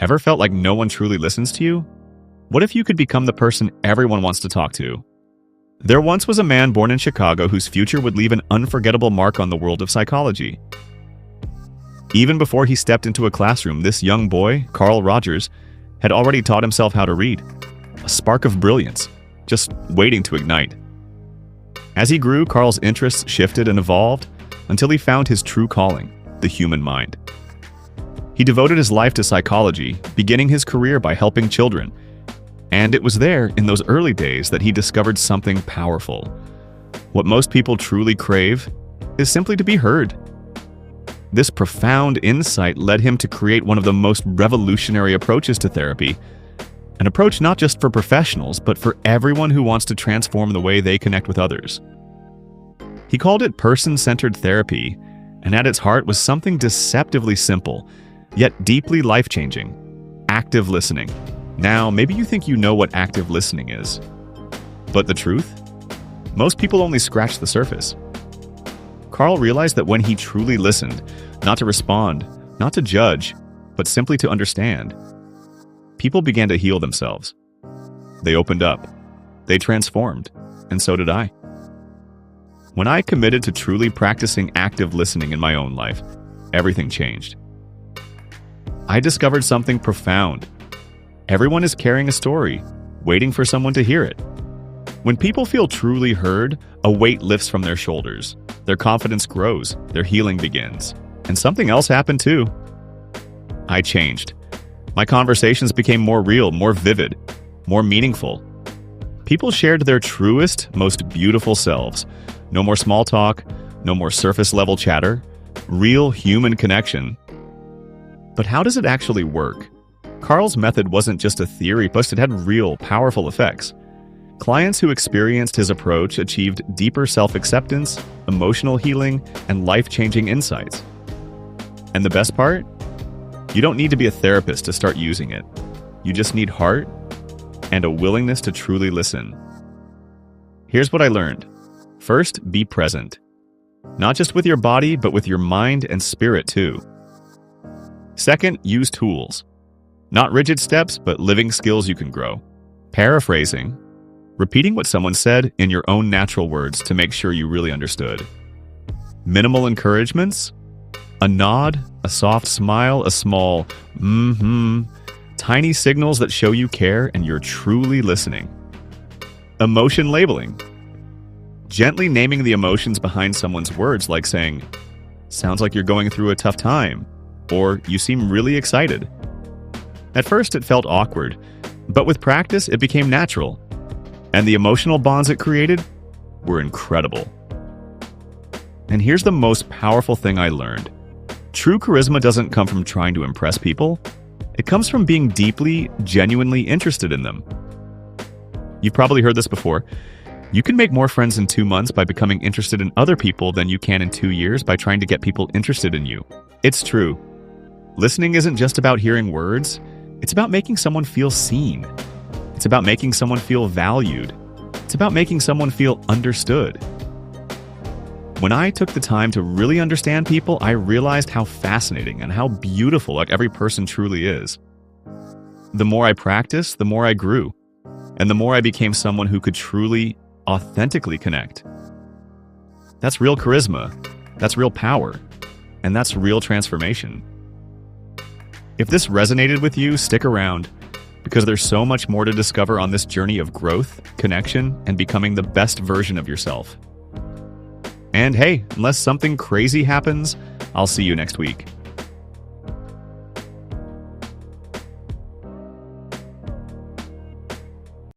Ever felt like no one truly listens to you? What if you could become the person everyone wants to talk to? There once was a man born in Chicago whose future would leave an unforgettable mark on the world of psychology. Even before he stepped into a classroom, this young boy, Carl Rogers, had already taught himself how to read. A spark of brilliance, just waiting to ignite. As he grew, Carl's interests shifted and evolved until he found his true calling, the human mind. He devoted his life to psychology, beginning his career by helping children. And it was there, in those early days, that he discovered something powerful. What most people truly crave is simply to be heard. This profound insight led him to create one of the most revolutionary approaches to therapy, an approach not just for professionals, but for everyone who wants to transform the way they connect with others. He called it person-centered therapy, and at its heart was something deceptively simple, yet deeply life-changing: active listening. Now, maybe you think you know what active listening is. But the truth? Most people only scratch the surface. Carl realized that when he truly listened, not to respond, not to judge, but simply to understand, people began to heal themselves. They opened up. They transformed. And so did I. When I committed to truly practicing active listening in my own life, everything changed. I discovered something profound. Everyone is carrying a story, waiting for someone to hear it. When people feel truly heard, a weight lifts from their shoulders. Their confidence grows, their healing begins. And something else happened too. I changed. My conversations became more real, more vivid, more meaningful. People shared their truest, most beautiful selves. No more small talk, no more surface-level chatter. Real human connection. But how does it actually work? Carl's method wasn't just a theory, but it had real, powerful effects. Clients who experienced his approach achieved deeper self-acceptance, emotional healing, and life-changing insights. And the best part? You don't need to be a therapist to start using it. You just need heart and a willingness to truly listen. Here's what I learned. First, be present. Not just with your body, but with your mind and spirit too. Second, use tools. Not rigid steps, but living skills you can grow. Paraphrasing. Repeating what someone said in your own natural words to make sure you really understood. Minimal encouragements. A nod, a soft smile, a small tiny signals that show you care and you're truly listening. Emotion labeling. Gently naming the emotions behind someone's words, like saying, "Sounds like you're going through a tough time," or "You seem really excited." At first, it felt awkward, but with practice, it became natural. And the emotional bonds it created were incredible. And here's the most powerful thing I learned. True charisma doesn't come from trying to impress people. It comes from being deeply, genuinely interested in them. You've probably heard this before. You can make more friends in 2 months by becoming interested in other people than you can in 2 years by trying to get people interested in you. It's true. Listening isn't just about hearing words. It's about making someone feel seen. It's about making someone feel valued. It's about making someone feel understood. When I took the time to really understand people, I realized how fascinating and how beautiful every person truly is. The more I practiced, the more I grew. And the more I became someone who could truly, authentically connect. That's real charisma. That's real power. And that's real transformation. If this resonated with you, stick around, because there's so much more to discover on this journey of growth, connection, and becoming the best version of yourself. And hey, unless something crazy happens, I'll see you next week.